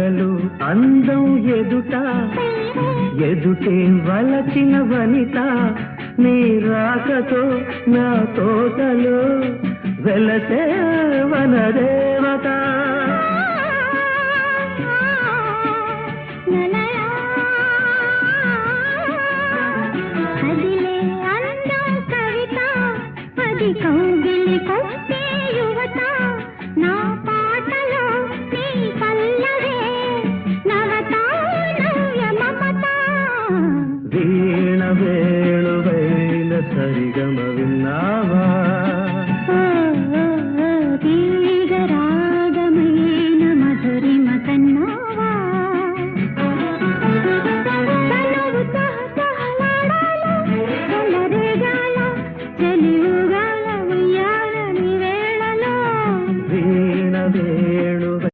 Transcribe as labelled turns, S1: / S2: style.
S1: వరలు అందం ఎదుట ఎదుటే వలచిన వనిత నీ రాకతో నా తోటలో వెలసే వనరే